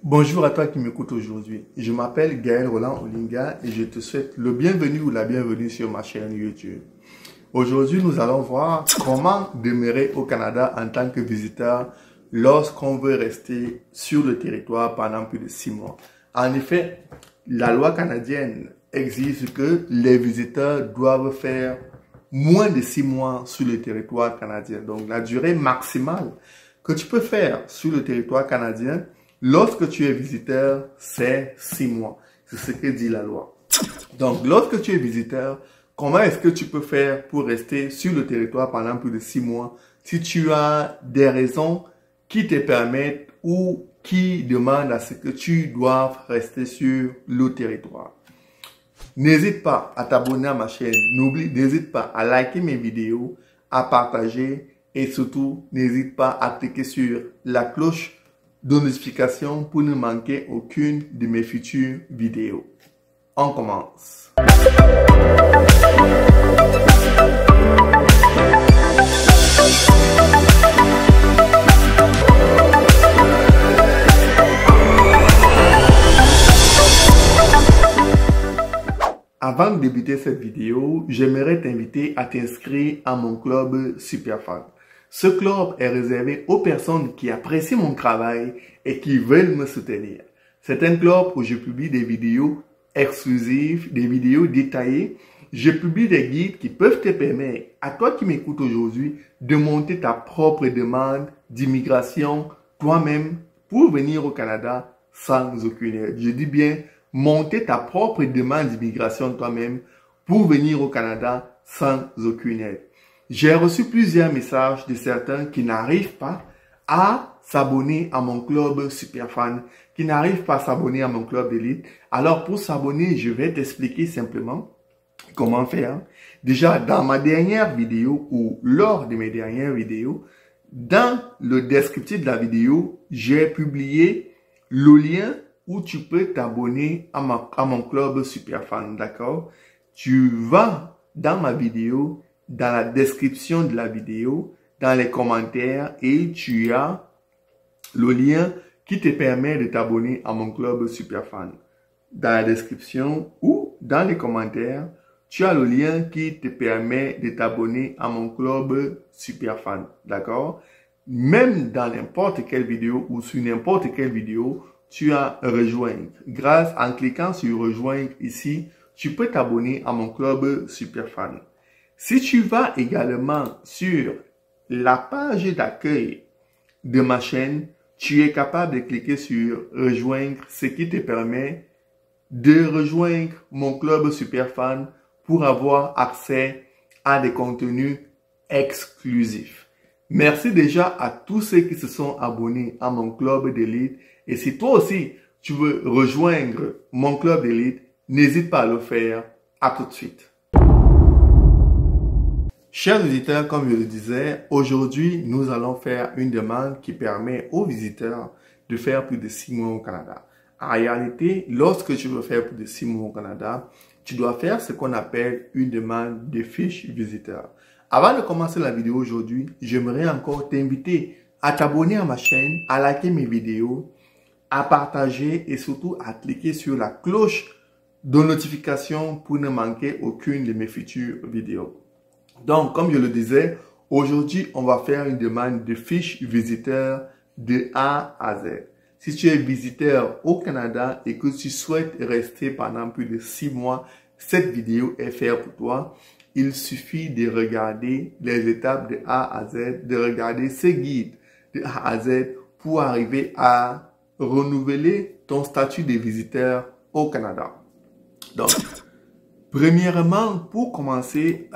Bonjour à toi qui m'écoute aujourd'hui. Je m'appelle Gaël Roland Olinga et je te souhaite le bienvenu ou la bienvenue sur ma chaîne YouTube. Aujourd'hui, nous allons voir comment demeurer au Canada en tant que visiteur lorsqu'on veut rester sur le territoire pendant plus de 6 mois. En effet, la loi canadienne exige que les visiteurs doivent faire moins de 6 mois sur le territoire canadien. Donc, la durée maximale que tu peux faire sur le territoire canadien lorsque tu es visiteur, c'est 6 mois. C'est ce que dit la loi. Donc, lorsque tu es visiteur, comment est-ce que tu peux faire pour rester sur le territoire pendant plus de 6 mois si tu as des raisons qui te permettent ou qui demandent à ce que tu doives rester sur le territoire? N'hésite pas à t'abonner à ma chaîne. N'hésite pas à liker mes vidéos, à partager et surtout, n'hésite pas à cliquer sur la cloche de notification pour ne manquer aucune de mes futures vidéos. On commence. Avant de débuter cette vidéo, j'aimerais t'inviter à t'inscrire à mon club Superfan. Ce club est réservé aux personnes qui apprécient mon travail et qui veulent me soutenir. C'est un club où je publie des vidéos exclusives, des vidéos détaillées. Je publie des guides qui peuvent te permettre, à toi qui m'écoutes aujourd'hui, de monter ta propre demande d'immigration toi-même pour venir au Canada sans aucune aide. Je dis bien monter ta propre demande d'immigration toi-même pour venir au Canada sans aucune aide. J'ai reçu plusieurs messages de certains qui n'arrivent pas à s'abonner à mon club Superfan, qui n'arrivent pas à s'abonner à mon club d'élite. Alors pour s'abonner, je vais t'expliquer simplement comment faire. Déjà, dans ma dernière vidéo ou lors de mes dernières vidéos, dans le descriptif de la vidéo, j'ai publié le lien où tu peux t'abonner à mon club Superfan, d'accord? Tu vas dans ma vidéo, dans la description de la vidéo, dans les commentaires et tu as le lien qui te permet de t'abonner à mon club Superfan. Dans la description ou dans les commentaires, tu as le lien qui te permet de t'abonner à mon club Superfan, d'accord? Même dans n'importe quelle vidéo ou sur n'importe quelle vidéo, tu as rejoindre. En cliquant sur rejoindre ici, tu peux t'abonner à mon club Superfan. Si tu vas également sur la page d'accueil de ma chaîne, tu es capable de cliquer sur rejoindre, ce qui te permet de rejoindre mon club Superfan pour avoir accès à des contenus exclusifs. Merci déjà à tous ceux qui se sont abonnés à mon club d'élite. Et si toi aussi, tu veux rejoindre mon club d'élite, n'hésite pas à le faire. À tout de suite. Chers visiteurs, comme je le disais, aujourd'hui, nous allons faire une demande qui permet aux visiteurs de faire plus de 6 mois au Canada. En réalité, lorsque tu veux faire plus de 6 mois au Canada, tu dois faire ce qu'on appelle une demande de fiche visiteur. Avant de commencer la vidéo aujourd'hui, j'aimerais encore t'inviter à t'abonner à ma chaîne, à liker mes vidéos, à partager et surtout à cliquer sur la cloche de notification pour ne manquer aucune de mes futures vidéos. Donc, comme je le disais, aujourd'hui, on va faire une demande de fiche visiteur de A à Z. Si tu es visiteur au Canada et que tu souhaites rester pendant plus de 6 mois, cette vidéo est faite pour toi. Il suffit de regarder les étapes de A à Z, de regarder ce guide de A à Z pour arriver à renouveler ton statut de visiteur au Canada. Donc, premièrement, pour commencer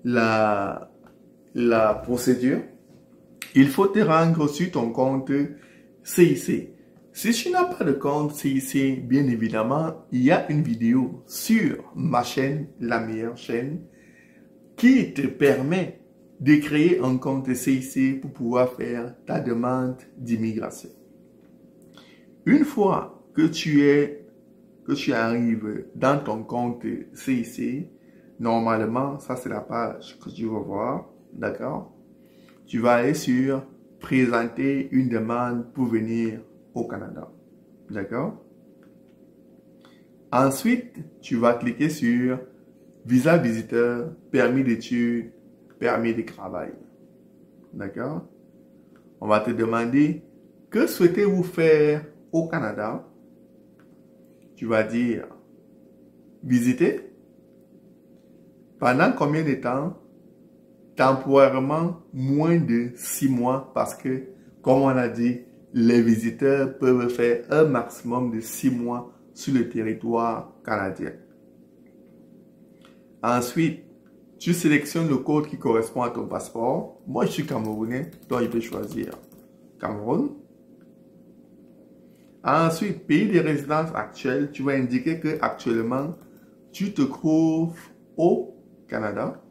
la procédure, il faut te rendre sur ton compte CIC. Si tu n'as pas de compte CIC, bien évidemment, il y a une vidéo sur ma chaîne, la meilleure chaîne, qui te permet de créer un compte CIC pour pouvoir faire ta demande d'immigration. Une fois que tu arrives dans ton compte CIC, normalement, ça c'est la page que tu vas voir, d'accord? Tu vas aller sur présenter une demande pour venir au Canada. D'accord? Ensuite, tu vas cliquer sur visa visiteur, permis d'études, permis de travail. D'accord? On va te demander que souhaitez-vous faire au Canada? Tu vas dire visiter. Pendant combien de temps? Temporairement, moins de 6 mois parce que, comme on a dit, les visiteurs peuvent faire un maximum de 6 mois sur le territoire canadien. Ensuite, tu sélectionnes le code qui correspond à ton passeport. Moi, je suis camerounais, donc je peux choisir Cameroun. Ensuite, pays de résidence actuelle, tu vas indiquer que actuellement, tu te trouves au Canada.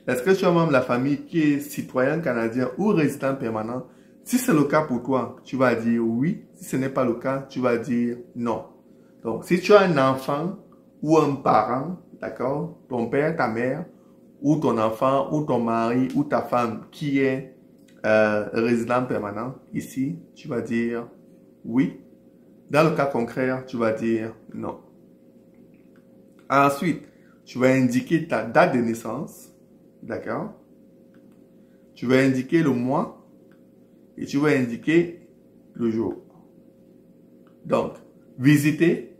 Est-ce que tu as membre de la famille qui est citoyen canadien ou résident permanent? Si c'est le cas pour toi, tu vas dire oui. Si ce n'est pas le cas, tu vas dire non. Donc, si tu as un enfant ou un parent, d'accord, ton père, ta mère, ou ton enfant, ou ton mari, ou ta femme qui est résident permanent ici, tu vas dire oui. Dans le cas concret, tu vas dire non. Ensuite, tu vas indiquer ta date de naissance. D'accord? Tu vas indiquer le mois et tu vas indiquer le jour. Donc, visiter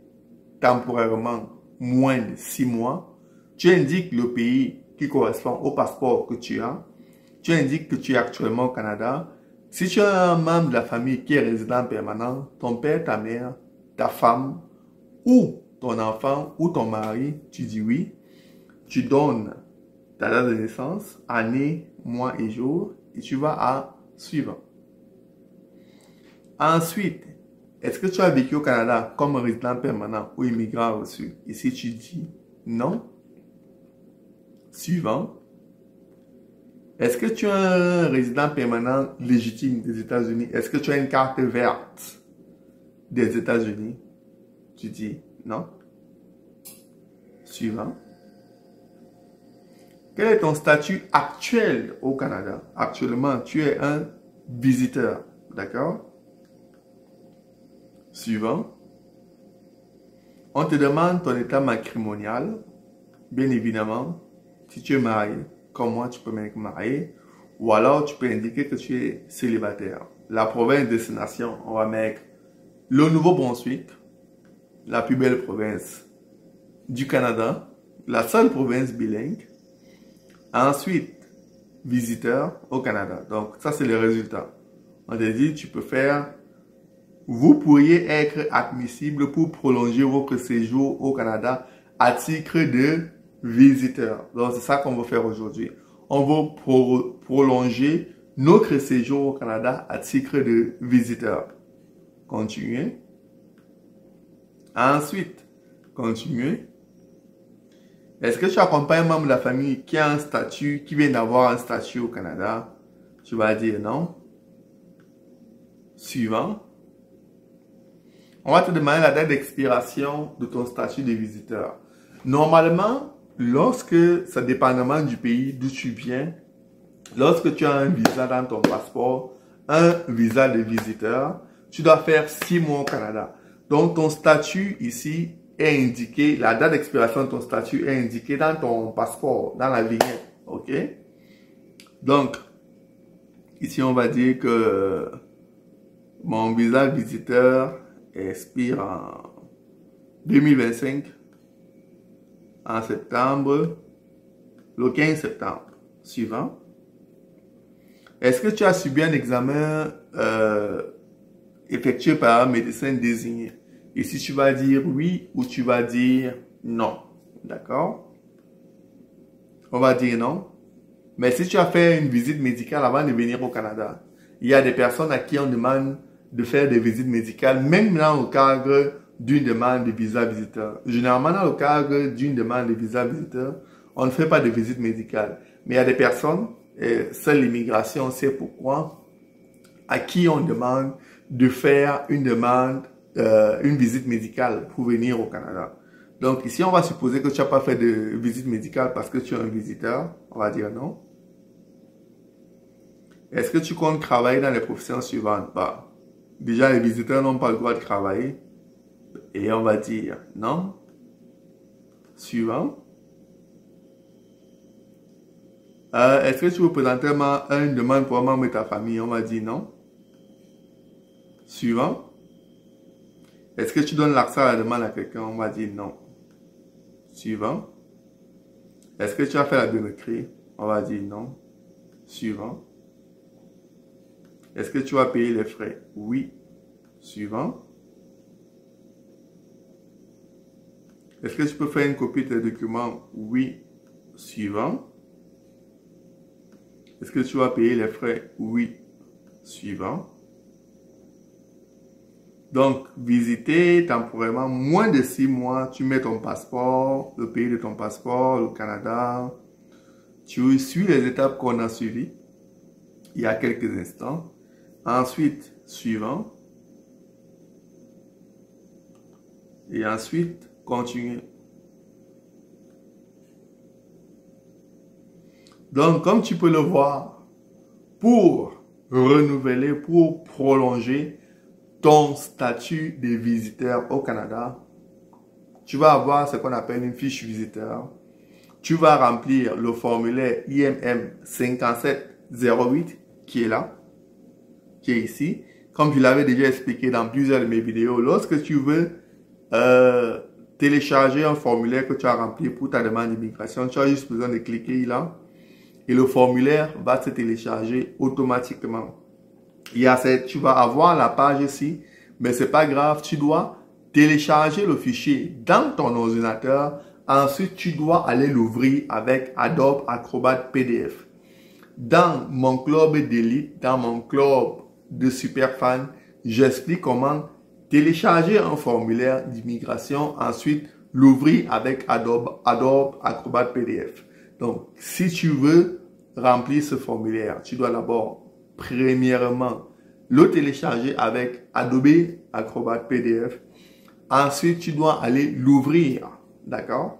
temporairement moins de 6 mois. Tu indiques le pays qui correspond au passeport que tu as. Tu indiques que tu es actuellement au Canada. Si tu as un membre de la famille qui est résident permanent, ton père, ta mère, ta femme ou ton enfant ou ton mari, tu dis oui. Tu donnes ta date de naissance, année, mois et jour, et tu vas à suivant. Ensuite, est-ce que tu as vécu au Canada comme résident permanent ou immigrant reçu? Ici, tu dis non. Suivant. Est-ce que tu es un résident permanent légitime des États-Unis? Est-ce que tu as une carte verte des États-Unis? Tu dis non. Suivant. Quel est ton statut actuel au Canada? Actuellement, tu es un visiteur. D'accord? Suivant. On te demande ton état matrimonial. Bien évidemment, si tu es marié, comme moi, tu peux m'être marié. Ou alors, tu peux indiquer que tu es célibataire. La province de destination, on va mettre le Nouveau-Brunswick, la plus belle province du Canada, la seule province bilingue. Ensuite, visiteur au Canada. Donc, ça, c'est le résultat. On te dit, tu peux faire, vous pourriez être admissible pour prolonger votre séjour au Canada à titre de visiteur. Donc, c'est ça qu'on va faire aujourd'hui. On va prolonger notre séjour au Canada à titre de visiteur. Continuez. Ensuite, continuez. Est-ce que tu accompagnes un membre de la famille qui a un statut, qui vient d'avoir un statut au Canada? Tu vas dire non. Suivant. On va te demander la date d'expiration de ton statut de visiteur. Normalement, lorsque, ça dépendamment du pays d'où tu viens, lorsque tu as un visa dans ton passeport, un visa de visiteur, tu dois faire 6 mois au Canada. Donc, ton statut ici est indiqué, la date d'expiration de ton statut est indiquée dans ton passeport, dans la vignette. OK? Donc, ici, on va dire que mon visa visiteur expire en 2025, en septembre, le 15 septembre. Suivant. Est-ce que tu as subi un examen effectué par un médecin désigné? Ici, tu vas dire oui ou tu vas dire non. D'accord? On va dire non. Mais si tu as fait une visite médicale avant de venir au Canada, il y a des personnes à qui on demande de faire des visites médicales, même dans le cadre d'une demande de visa visiteur. Généralement, dans le cadre d'une demande de visa visiteur, on ne fait pas de visite médicale. Mais il y a des personnes, et seule l'immigration sait pourquoi, à qui on demande de faire une demande, une visite médicale pour venir au Canada. Donc ici, on va supposer que tu n'as pas fait de visite médicale parce que tu es un visiteur. On va dire non. Est-ce que tu comptes travailler dans les professions suivantes? Bah, déjà les visiteurs n'ont pas le droit de travailler. Et on va dire non. Suivant. Est-ce que tu veux présenter une demande pour un membre de ta famille? On va dire non. Suivant. Est-ce que tu donnes l'accès à la demande à quelqu'un? On va dire non. Suivant. Est-ce que tu as fait la biométrie? On va dire non. Suivant. Est-ce que tu vas payer les frais? Oui. Suivant. Est-ce que tu peux faire une copie de tes documents? Oui. Suivant. Est-ce que tu vas payer les frais? Oui. Suivant. Donc, visiter temporairement moins de 6 mois, tu mets ton passeport, le pays de ton passeport, le Canada. Tu suis les étapes qu'on a suivies il y a quelques instants. Ensuite, suivant. Et ensuite, continuer. Donc, comme tu peux le voir, pour renouveler, pour prolonger ton statut de visiteur au Canada, tu vas avoir ce qu'on appelle une fiche visiteur. Tu vas remplir le formulaire IMM 5708 qui est là, qui est ici. Comme je l'avais déjà expliqué dans plusieurs de mes vidéos, lorsque tu veux télécharger un formulaire que tu as rempli pour ta demande d'immigration, tu as juste besoin de cliquer là et le formulaire va se télécharger automatiquement. Tu vas avoir la page ici, mais c'est pas grave, tu dois télécharger le fichier dans ton ordinateur. Ensuite, tu dois aller l'ouvrir avec Adobe Acrobat PDF. Dans mon club d'élite, dans mon club de super fans, j'explique comment télécharger un formulaire d'immigration, ensuite l'ouvrir avec Adobe Acrobat PDF. Donc, si tu veux remplir ce formulaire, tu dois d'abord, premièrement, le télécharger avec Adobe Acrobat PDF. Ensuite, tu dois aller l'ouvrir. D'accord?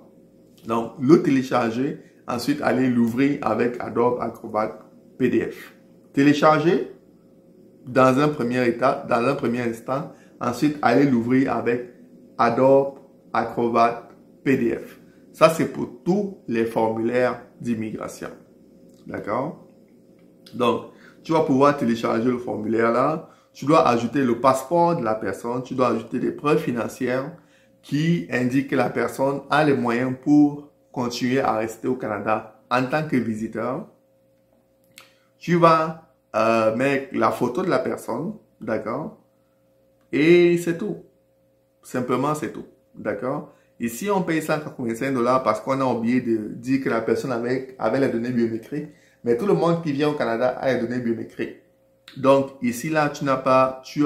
Donc, le télécharger. Ensuite, aller l'ouvrir avec Adobe Acrobat PDF. Télécharger dans un premier état, dans un premier instant. Ensuite, aller l'ouvrir avec Adobe Acrobat PDF. Ça, c'est pour tous les formulaires d'immigration. D'accord? Donc, tu vas pouvoir télécharger le formulaire là. Tu dois ajouter le passeport de la personne. Tu dois ajouter des preuves financières qui indiquent que la personne a les moyens pour continuer à rester au Canada en tant que visiteur. Tu vas mettre la photo de la personne. D'accord? Et c'est tout. Simplement, c'est tout. D'accord? Ici, on paye 185 $ parce qu'on a oublié de dire que la personne avait les données biométriques. Mais tout le monde qui vient au Canada a les données biométriques. Donc, ici, là, tu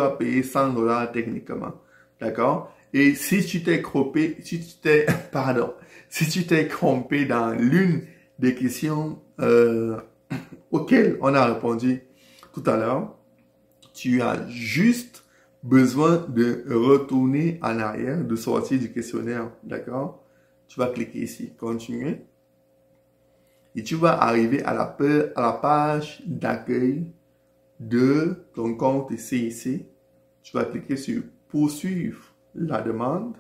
as payé 100 $ techniquement. D'accord? Et si tu t'es trompé, si tu t'es trompé dans l'une des questions auxquelles on a répondu tout à l'heure, tu as juste besoin de retourner en arrière, de sortir du questionnaire. D'accord? Tu vas cliquer ici, continuer. Et tu vas arriver à la page d'accueil de ton compte ici. Tu vas cliquer sur poursuivre la demande.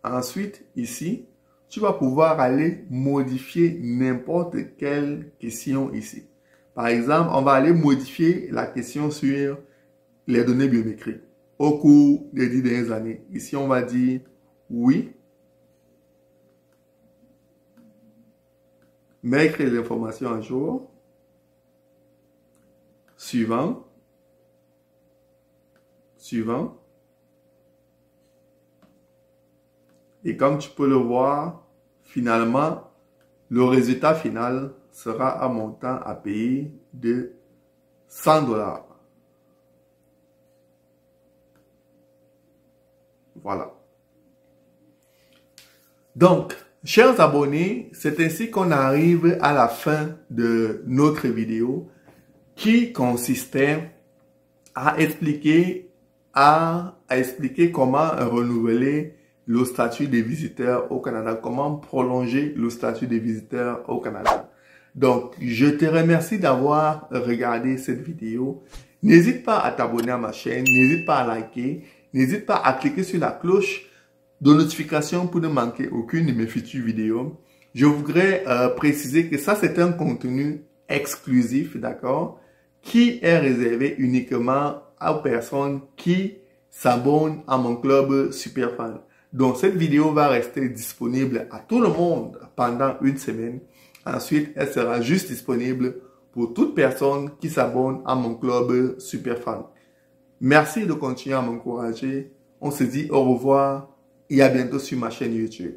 Ensuite, ici, tu vas pouvoir aller modifier n'importe quelle question ici. Par exemple, on va aller modifier la question sur les données biométriques au cours des 10 dernières années. Ici, on va dire oui. Mettre les informations à jour. Suivant. Suivant. Et comme tu peux le voir, finalement, le résultat final sera un montant à payer de 100 $. Voilà. Donc, chers abonnés, c'est ainsi qu'on arrive à la fin de notre vidéo qui consistait à expliquer comment renouveler le statut des visiteurs au Canada, comment prolonger le statut des visiteurs au Canada. Donc, je te remercie d'avoir regardé cette vidéo. N'hésite pas à t'abonner à ma chaîne, n'hésite pas à liker, n'hésite pas à cliquer sur la cloche de notification pour ne manquer aucune de mes futures vidéos. Je voudrais préciser que ça, c'est un contenu exclusif, d'accord, qui est réservé uniquement aux personnes qui s'abonnent à mon club Superfan. Donc, cette vidéo va rester disponible à tout le monde pendant une semaine. Ensuite, elle sera juste disponible pour toute personne qui s'abonne à mon club Superfan. Merci de continuer à m'encourager. On se dit au revoir et à bientôt sur ma chaîne YouTube.